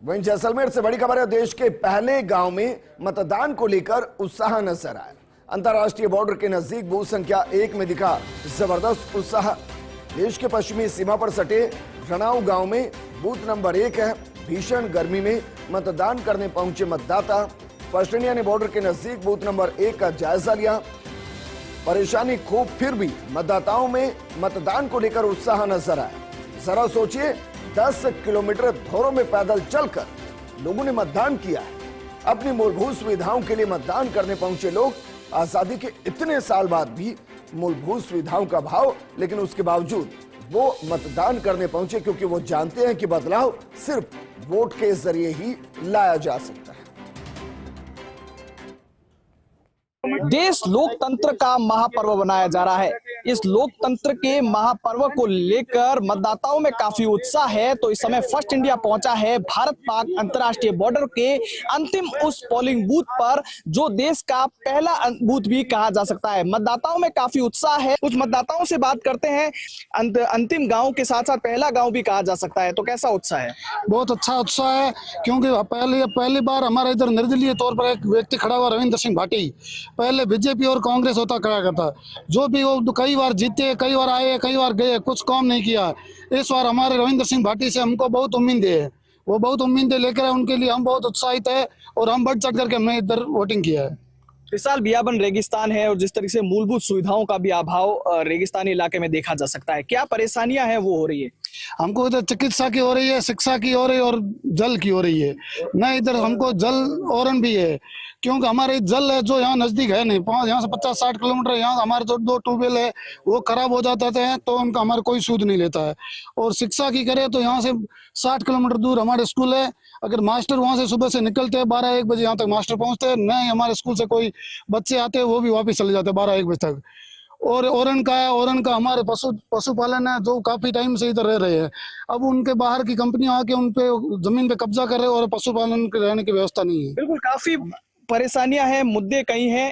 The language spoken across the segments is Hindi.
वहीं जैसलमेर से बड़ी खबर है, देश के पहले गांव में मतदान को लेकर उत्साह नजर आया। अंतर्राष्ट्रीय बॉर्डर के नजदीक बूथ संख्या 1 में दिखा जबरदस्त उत्साह। देश के पश्चिमी सीमा पर सटे रणाऊ गांव में बूथ नंबर 1 है। भीषण गर्मी में मतदान करने पहुंचे मतदाता। फर्स्ट इंडिया ने बॉर्डर के नजदीक बूथ नंबर 1 का जायजा लिया। परेशानी खूब, फिर भी मतदाताओं में मतदान को लेकर उत्साह नजर आया। जरा सोचिए, 10 किलोमीटर धोरों में पैदल चलकर लोगों ने मतदान किया है। अपनी मूलभूत सुविधाओं के लिए मतदान करने पहुंचे लोग। आजादी के इतने साल बाद भी मूलभूत सुविधाओं का अभाव, लेकिन उसके बावजूद वो मतदान करने पहुंचे, क्योंकि वो जानते हैं कि बदलाव सिर्फ वोट के जरिए ही लाया जा सकता है। देश लोकतंत्र का महापर्व बनाया जा रहा है। इस लोकतंत्र के महापर्व को लेकर मतदाताओं में काफी उत्साह है। तो इस समय फर्स्ट इंडिया पहुंचा है भारत पाक अंतर्राष्ट्रीय बॉर्डर के अंतिम उस पोलिंग बूथ पर, जो देश का पहला बूथ भी कहा जा सकता है। मतदाताओं में काफी उत्साह है। कुछ मतदाताओं से बात करते हैं। अंतिम गांव के साथ साथ पहला गांव भी कहा जा सकता है, तो कैसा उत्साह है? बहुत अच्छा उत्साह है, क्योंकि पहली बार हमारा इधर निर्दलीय तौर पर एक व्यक्ति खड़ा हुआ, रविंद्र सिंह भाटी। पहले बीजेपी और कांग्रेस होता खड़ा करता, जो भी वो कई बार जीते, कई बार आए, कई बार गए, कुछ काम नहीं किया। इस बार हमारे रविंद्र सिंह भाटी से हमको बहुत उम्मीदें है। वो बहुत उम्मीदें लेकर है, उनके लिए हम बहुत उत्साहित है और हम बढ़ चढ़ करके हमने इधर वोटिंग किया है। इस साल बियाबन रेगिस्तान है और जिस तरीके से मूलभूत सुविधाओं का भी अभाव रेगिस्तानी इलाके में देखा जा सकता है, क्या परेशानियां हैं वो हो रही है? हमको इधर चिकित्सा की हो रही है, शिक्षा की हो रही है और जल की हो रही है। न इधर हमको जल औरन भी है, क्योंकि हमारे जल है जो यहाँ नजदीक है नहीं। यहाँ से 50-60 किलोमीटर यहाँ हमारे जो 2 ट्यूबवेल है वो खराब हो जाते थे, तो उनका हमारा कोई सूद नहीं लेता है। और शिक्षा की करे तो यहाँ से 60 किलोमीटर दूर हमारे स्कूल है। अगर मास्टर वहाँ से सुबह से निकलते हैं 12-1 बजे यहाँ तक मास्टर पहुँचते हैं, नहीं हमारे स्कूल से कोई बच्चे आते हैं वो भी वापस चले जाते हैं 12-1 बजे तक। और औरन का है, औरन का हमारे पशुपालन है, जो काफी टाइम से इधर रह रहे हैं। अब उनके बाहर की कंपनियां आके उन पे जमीन पे कब्जा कर रहे हैं और पशुपालन के रहने की व्यवस्था नहीं है। बिल्कुल, काफी परेशानियां हैं, मुद्दे कई हैं।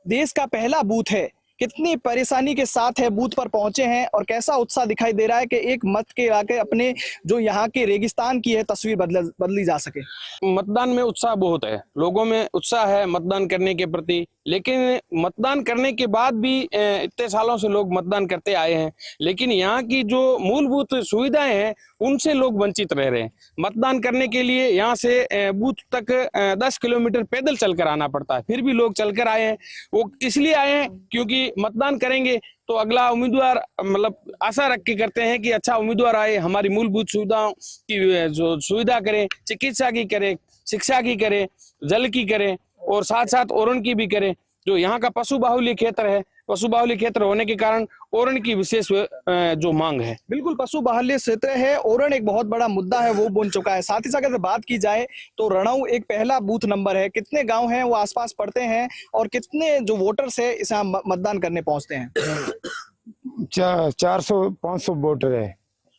देश का पहला बूथ है, कितनी परेशानी के साथ है बूथ पर पहुंचे हैं और कैसा उत्साह दिखाई दे रहा है कि एक मत के आके अपने जो यहाँ के रेगिस्तान की है तस्वीर बदली जा सके। मतदान में उत्साह बहुत है, लोगों में उत्साह है मतदान करने के प्रति। लेकिन मतदान करने के बाद भी इतने सालों से लोग मतदान करते आए हैं, लेकिन यहाँ की जो मूलभूत सुविधाएं हैं उनसे लोग वंचित रह रहे हैं। मतदान करने के लिए यहाँ से बूथ तक 10 किलोमीटर पैदल चलकर आना पड़ता है, फिर भी लोग चलकर आए हैं। वो इसलिए आए हैं क्योंकि मतदान करेंगे तो अगला उम्मीदवार मतलब आशा रख के करते हैं कि अच्छा उम्मीदवार आए, हमारी मूलभूत सुविधाओं की जो सुविधा करें, चिकित्सा की करें, शिक्षा की करें, जल की करें और साथ साथ ओरण की भी करें। जो यहाँ का पशु बाहुल्य क्षेत्र है, पशु बाहुल्य क्षेत्र होने के कारण ओरण की विशेष जो मांग है। बिल्कुल, पशु बाहुल्य क्षेत्र है, ओरण एक बहुत बड़ा मुद्दा है, वो बन चुका है। साथ ही साथ अगर बात की जाए तो रणाऊ एक पहला बूथ नंबर है। कितने गांव हैं वो आसपास पड़ते हैं और कितने जो वोटर्स है इस मतदान करने पहुंचते हैं? 400-500 वोटर है।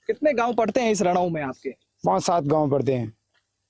कितने गांव पड़ते हैं इस रणाऊ में आपके? 5-7 गांव पड़ते हैं।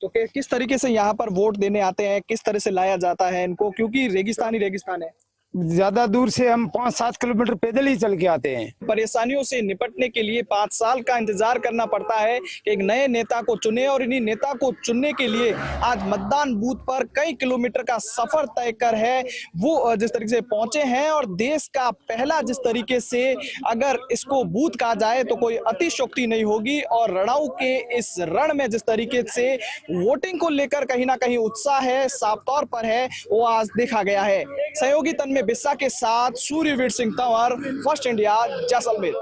तो किस तरीके से यहाँ पर वोट देने आते हैं, किस तरह से लाया जाता है इनको, क्योंकि रेगिस्तान है? ज्यादा दूर से हम 5-7 किलोमीटर पैदल ही चल के आते हैं। परेशानियों से निपटने के लिए 5 साल का इंतजार करना पड़ता है कि एक नए नेता को चुने, और इन्हीं नेता को चुनने के लिए आज मतदान बूथ पर कई किलोमीटर का सफर तय कर है वो जिस तरीके से पहुंचे हैं। और देश का पहला जिस तरीके से अगर इसको बूथ कहा जाए तो कोई अतिशयोक्ति नहीं होगी। और रणाऊ के इस रण में जिस तरीके से वोटिंग को लेकर कहीं ना कहीं उत्साह है, साफ तौर पर है, वो आज देखा गया है। सहयोगी तन्मय बिस्सा के साथ सूर्यवीर सिंह तंवर, फर्स्ट इंडिया, जैसलमेर।